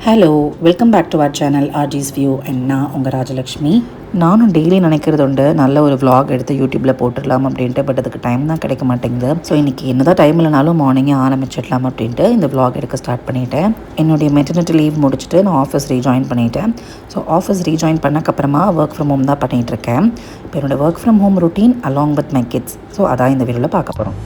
Hello, welcome back to our channel ஆர்ஜிஸ் view. And நான் உங்கள் ராஜலக்ஷ்மி. நானும் டெய்லி நினைக்கிறது உண்டு, நல்ல ஒரு vlog எடுத்து யூடியூப்பில் போட்டுடலாம் அப்படின்ட்டு. பட் அதுக்கு டைம் தான் கிடைக்க மாட்டேங்குது. ஸோ இன்றைக்கி என்னதான் டைம் இல்லைனாலும் மார்னிங்கே ஆரம்பிச்சிடலாம் அப்படின்ட்டு இந்த vlog எடுக்க ஸ்டார்ட் பண்ணிட்டேன். என்னுடைய மெட்டர்னிட்டி லீவ் முடிச்சுட்டு நான் ஆஃபீஸ் ரீஜாயின் பண்ணிட்டேன். ஸோ ஆஃபீஸ் ரீஜாயின் பண்ணக்கப்புறமா ஒர்க் ஃப்ரம் ஹோம் தான் பண்ணிகிட்ருக்கேன். இப்போ என்னோடய work from home routine along with my kids. So அதான் இந்த வீடியோவில் பார்க்க போகிறோம்.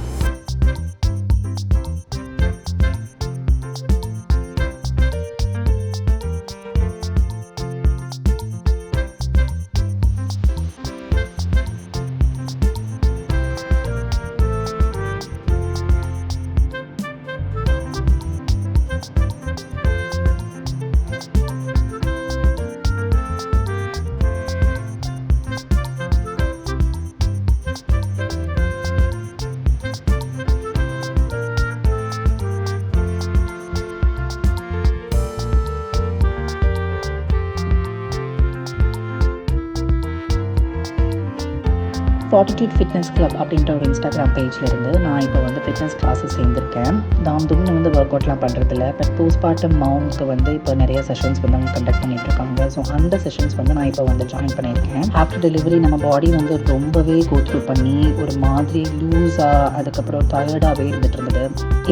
ஃபார்ட்டிடியூட் ஃபிட்னஸ் கிளப் அப்படின்ற ஒரு இன்ஸ்டாகிராம் பேஜில் இருந்து நான் இப்போ வந்து ஃபிட்னஸ் கிளாஸஸ் சேர்ந்துருக்கேன். நான் வந்து ஒர்க் அவுட்லாம் பண்ணுறதில்ல. பட் போஸ்ட்மார்ட்டம் மவும்க்கு வந்து இப்போ நிறைய செஷன்ஸ் வந்து அவங்க கண்டக்ட் பண்ணிகிட்ருக்காங்க. ஸோ அந்த செஷன்ஸ் வந்து நான் இப்போ வந்து ஜாயின் பண்ணியிருக்கேன். ஆஃப்டர் டெலிவரி நம்ம பாடி வந்து ரொம்பவே கோத்ரூ பண்ணி ஒரு மாதிரி லூஸாக, அதுக்கப்புறம் டயர்டாகவே இருந்துட்டு இருந்தது.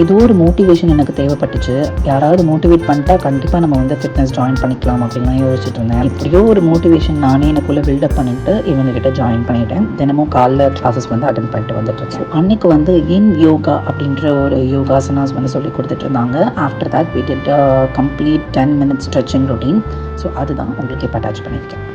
ஏதோ ஒரு மோட்டிவேஷன் எனக்கு தேவைப்பட்டுச்சு. யாராவது மோட்டிவேட் பண்ணிட்டா கண்டிப்பாக நம்ம வந்து ஃபிட்னஸ் ஜாயின் பண்ணிக்கலாம் அப்படின்லாம் யோசிச்சுட்டு இருந்தேன். இப்படியோ ஒரு மோட்டிவேஷன் நானே எனக்குள்ளே பில்டப் பண்ணிட்டு இவங்ககிட்ட ஜாயின் பண்ணிட்டேன். தினமும் காலைல கிளாஸஸ் வந்து அட்டென்ட் பண்ணிட்டு வந்துட்டுருக்கேன். அன்றைக்கு வந்து இன் யோகா அப்படின்ற ஒரு யோகாசனாஸ் வந்து சொல்லி கொடுத்துட்டு இருந்தாங்க. After that we did a complete 10 minutes stretching routine. So அதுதான் உங்களுக்கு இப்போ அட்டாச் பண்ணியிருக்கேன்.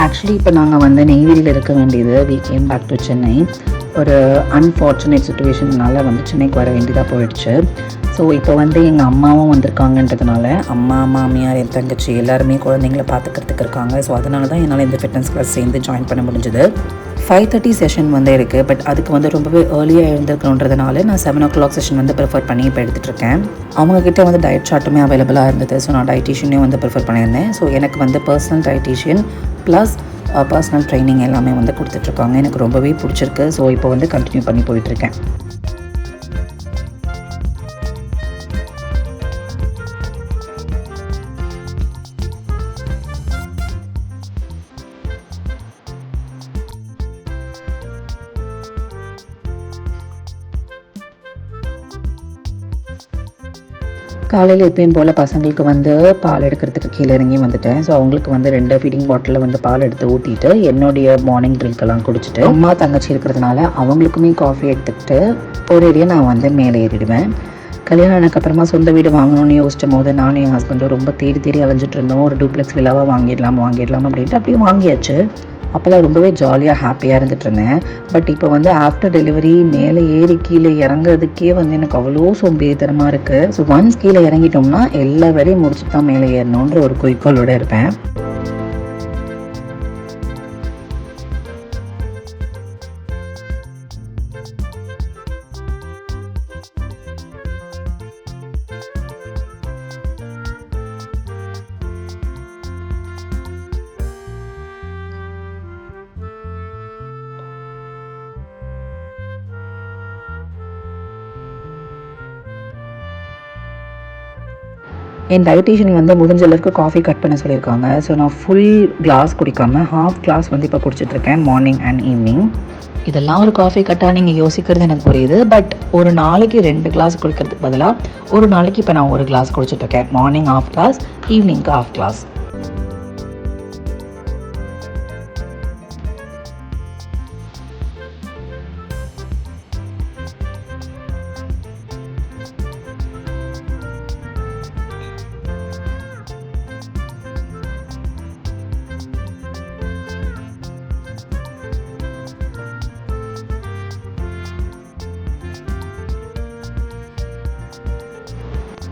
ஆக்சுவலி இப்போ நாங்கள் வந்து நெய்வேலியில் இருக்க வேண்டியது. We came back to Chennai. ஒரு அன்ஃபார்ச்சுனேட் சுச்சுவேஷன்னால வந்து சென்னைக்கு வர வேண்டியதாக போயிடுச்சு. ஸோ இப்போ வந்து எங்கள் அம்மாவும் வந்திருக்காங்கன்றதுனால அம்மா, மாமியார், என் தங்கச்சி எல்லாருமே குழந்தைங்கள பார்த்துக்கிறதுக்கு இருக்காங்க. ஸோ அதனால தான் என்னால் இந்த ஃபிட்னஸ் கிளாஸ் சேர்ந்து ஜாயின் பண்ண முடிஞ்சது. 5:30 செஷன் வந்து இருக்குது. பட் அதுக்கு வந்து ரொம்பவே ஏர்லியாக எழுந்திருக்கணுன்றதுனால நான் 7 o'clock செஷன் வந்து ப்ரிஃபர் பண்ணி இப்போ எடுத்துகிட்ருக்கேன். அவங்கக்கிட்ட வந்து டயட் சார்ட்டுமே அவைலபிளாக இருந்தது. ஸோ நான் டயட்டீஷியனே வந்து ப்ரிஃபர் பண்ணியிருந்தேன். ஸோ எனக்கு வந்து personal dietician plus personal training எல்லாமே வந்து கொடுத்துட்ருக்காங்க. எனக்கு ரொம்பவே பிடிச்சிருக்கு. ஸோ இப்போ வந்து கண்டினியூ பண்ணி போயிட்டுருக்கேன். காலையில் எப்பயும் போல் பசங்களுக்கு வந்து பால் எடுக்கிறதுக்கு கீழே இறங்கி வந்துட்டேன். ஸோ அவங்களுக்கு வந்து 2 ஃபீடிங் பாட்டிலில் வந்து பால் எடுத்து ஊற்றிட்டு என்னுடைய மார்னிங் ட்ரிங்க்கெல்லாம் குடிச்சிட்டு அம்மா தங்கச்சி இருக்கிறதுனால அவங்களுக்குமே காஃபி எடுத்துக்கிட்டு ஒரேடியாக நான் வந்து மேலே ஏறிடுவேன். கல்யாணம் ஆனதுக்கப்புறமா சொந்த வீடு வாங்கணும்னு யோசிச்சும் போது நானும் என் ஹஸ்பண்டும் ரொம்ப தேடி அலைஞ்சிட்டு இருந்தோம். ஒரு டூப்ளெக்ஸ் வில்லாவாக வாங்கிடலாம் அப்படின்ட்டு அப்படியே வாங்கியாச்சு. அப்போல்லாம் ரொம்பவே ஜாலியாக ஹாப்பியாக இருந்துட்டு இருந்தேன். பட் இப்போ வந்து ஆஃப்டர் டெலிவரி மேலே ஏறி கீழே இறங்குறதுக்கே வந்து எனக்கு அவ்வளோ சோம்பேறித்தனமாக இருக்குது. ஸோ ஒன்ஸ் கீழே இறங்கிட்டோம்னா எல்லா வேலையும் முடிச்சுட்டு தான் மேலே ஏறணுன்ற ஒரு குறிக்கோளோடு இருப்பேன். என் டயட்டீஷியன் வந்து முடிஞ்ச அளவுக்கு காஃபி கட் பண்ண சொல்லியிருக்காங்க. ஸோ நான் ஃபுல் கிளாஸ் குடிக்காமல் ஹாஃப் கிளாஸ் வந்து இப்போ குடிச்சிட்ருக்கேன் மார்னிங் அண்ட் ஈவினிங். இதெல்லாம் ஒரு காஃபி கட்டாக நீங்கள் யோசிக்கிறது எனக்கு புரியுது. பட் ஒரு நாளைக்கு 2 கிளாஸ் குடிக்கிறதுக்கு பதிலாக ஒரு நாளைக்கு இப்போ நான் 1 கிளாஸ் குடிச்சிட்ருக்கேன். மார்னிங் ஹாஃப் கிளாஸ், ஈவினிங்க்கு ஹாஃப் கிளாஸ்.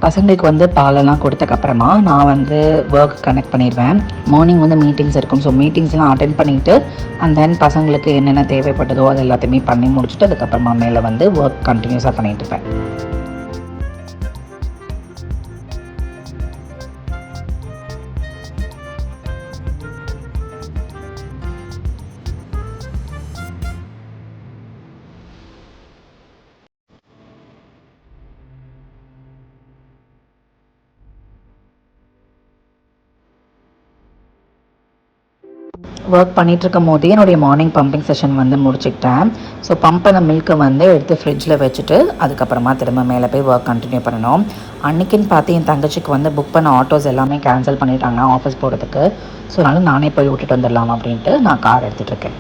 பசங்களுக்கு வந்து பாலெல்லாம் கொடுத்தக்கப்புறமா நான் வந்து ஒர்க் கனெக்ட் பண்ணிடுவேன். மார்னிங் வந்து மீட்டிங்ஸ் இருக்கும். ஸோ மீட்டிங்ஸ்லாம் அட்டென்ட் பண்ணிவிட்டு அண்ட் தென் பசங்களுக்கு என்னென்ன தேவைப்பட்டதோ அது எல்லாத்தையுமே பண்ணி முடிச்சுட்டு அதுக்கப்புறமா மேலே வந்து ஒர்க் கண்டினியூஸாக பண்ணிகிட்டு இருப்பேன். ஒர்க் பண்ணிகிட்ருக்கும் போதே என்னுடைய மார்னிங் பம்பிங் செஷன் வந்து முடிச்சுக்கிட்டேன். ஸோ பம்ப் பண்ண மில்க்கை வந்து எடுத்து ஃப்ரிட்ஜில் வச்சுட்டு அதுக்கப்புறமா திரும்ப மேலே போய் ஒர்க் கண்டினியூ பண்ணணும். அன்றைக்கின்னு பார்த்து என் தங்கச்சிக்கு வந்து புக் பண்ண ஆட்டோஸ் எல்லாமே கேன்சல் பண்ணிட்டாங்க ஆஃபீஸ் போகிறதுக்கு. ஸோ அதனால் நானே போய் விட்டுட்டு வந்துடலாம் அப்படின்ட்டு நான் கார் எடுத்துகிட்ருக்கேன்.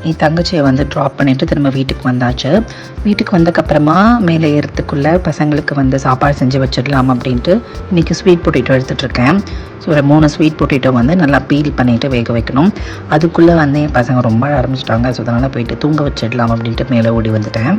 என் தங்கச்சியை வந்து ட்ராப் பண்ணிவிட்டு திரும்ப வீட்டுக்கு வந்தாச்சு. வீட்டுக்கு வந்தக்கப்புறமா மேலே ஏறத்துக்குள்ளே பசங்களுக்கு வந்து சாப்பாடு செஞ்சு வச்சிடலாம் அப்படின்ட்டு இன்றைக்கி ஸ்வீட் பொட்டேட்டோ எடுத்துகிட்ருக்கேன். ஸோ ஒரு 3 ஸ்வீட் பொட்டேட்டோ வந்து நல்லா பீல் பண்ணிவிட்டு வேக வைக்கணும். அதுக்குள்ளே வந்து என் பசங்க ரொம்ப ஆரம்பிச்சிட்டாங்க. ஸோ அதனால் போயிட்டு தூங்க வச்சிடலாம் அப்படின்ட்டு மேலே ஓடி வந்துட்டேன்.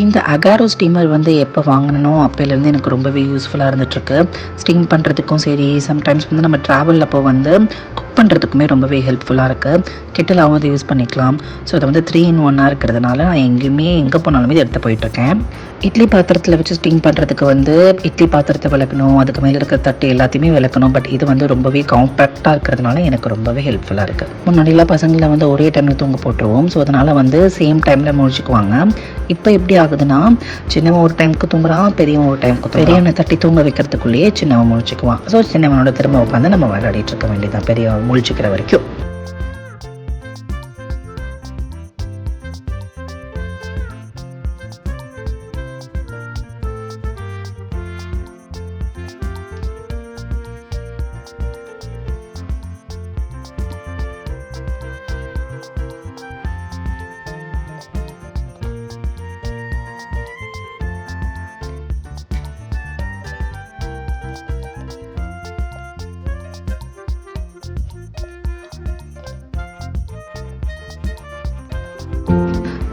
இந்த அகாரோ ஸ்டீமர் வந்து எப்போ வாங்கினோ அப்போலேருந்து எனக்கு ரொம்பவே யூஸ்ஃபுல்லாக இருந்துகிட்ருக்கு. ஸ்டீம் பண்ணுறதுக்கும் சரி, சம்டைம்ஸ் வந்து நம்ம ட்ராவலில் அப்போ வந்து குக் பண்ணுறதுக்குமே ரொம்பவே ஹெல்ப்ஃபுல்லாக இருக்குது. கெட்டிலாகவும் அதை யூஸ் பண்ணிக்கலாம். ஸோ அதை வந்து 3 in 1 இருக்கிறதுனால நான் எங்கே போனாலுமே இதை எடுத்து போயிட்டுருக்கேன். இட்லி பாத்திரத்தில் வச்சு ஸ்டீம் பண்ணுறதுக்கு வந்து இட்லி பாத்திரத்தை விளக்கணும், அதுக்கு மேலே இருக்கிற தட்டு எல்லாத்தையுமே விளக்கணும். பட் இது வந்து ரொம்பவே காம்பேக்டாக இருக்கிறதுனால எனக்கு ரொம்பவே ஹெல்ப்ஃபுல்லாக இருக்குது. முன்னாடிலாம் பசங்களை வந்து ஒரே டைமில் தூங்க போட்டுருவோம். ஸோ அதனால் வந்து சேம் டைமில் முடிச்சுக்குவாங்க. இப்போ எப்படி ஆகுதுன்னா, சின்னவன் ஒரு டைமுக்கு தூங்குறான், பெரியவன் ஒரு டைமுக்கு பெரியவனை தட்டி தூங்க வைக்கிறதுக்குள்ளேயே சின்னவன் முழிச்சுக்குவான். ஸோ சின்னவனோட திரும்ப உட்காந்து நம்ம விளையாடிட்டு இருக்க வேண்டியதான் பெரியவன் முழிச்சுக்கிற வரைக்கும்.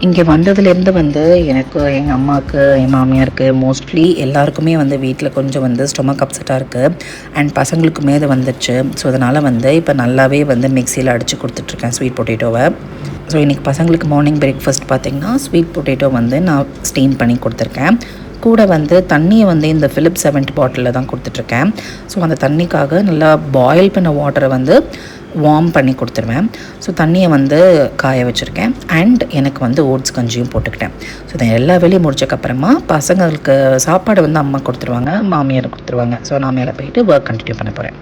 இங்கே வந்ததுலேருந்து வந்து எனக்கு, எங்கள் அம்மாவுக்கு, என் மாமியாருக்கு, மோஸ்ட்லி எல்லாருக்குமே வந்து வீட்டில் கொஞ்சம் வந்து ஸ்டொமக் அப்செட்டாக இருக்குது. அண்ட் பசங்களுக்குமே அது வந்துடுச்சு. ஸோ அதனால் வந்து இப்போ நல்லாவே வந்து மிக்சியில் அடித்து கொடுத்துட்ருக்கேன் ஸ்வீட் பொட்டேட்டோவை. ஸோ இன்றைக்கி பசங்களுக்கு மார்னிங் பிரேக்ஃபாஸ்ட் பார்த்திங்கன்னா ஸ்வீட் பொட்டேட்டோ வந்து நான் ஸ்டீம் பண்ணி கொடுத்துருக்கேன். கூட வந்து தண்ணியை வந்து இந்த Philips 70 பாட்டிலில் தான் கொடுத்துட்ருக்கேன். ஸோ அந்த தண்ணிக்காக நல்லா பாயில் பண்ண வாட்டரை வந்து வார்ம் பண்ணி கொடுத்துருவேன். ஸோ தண்ணியை வந்து காய வச்சுருக்கேன். அண்ட் எனக்கு வந்து ஓட்ஸ் கஞ்சியும் போட்டுக்கிட்டேன். ஸோ இதை எல்லா வேலையும் முடிச்சக்கப்புறமா பசங்களுக்கு சாப்பாடு வந்து அம்மா கொடுத்துருவாங்க, மாமியார் கொடுத்துருவாங்க. ஸோ நான் மேலே போயிட்டு ஒர்க் கண்டினியூ பண்ண போகிறேன்.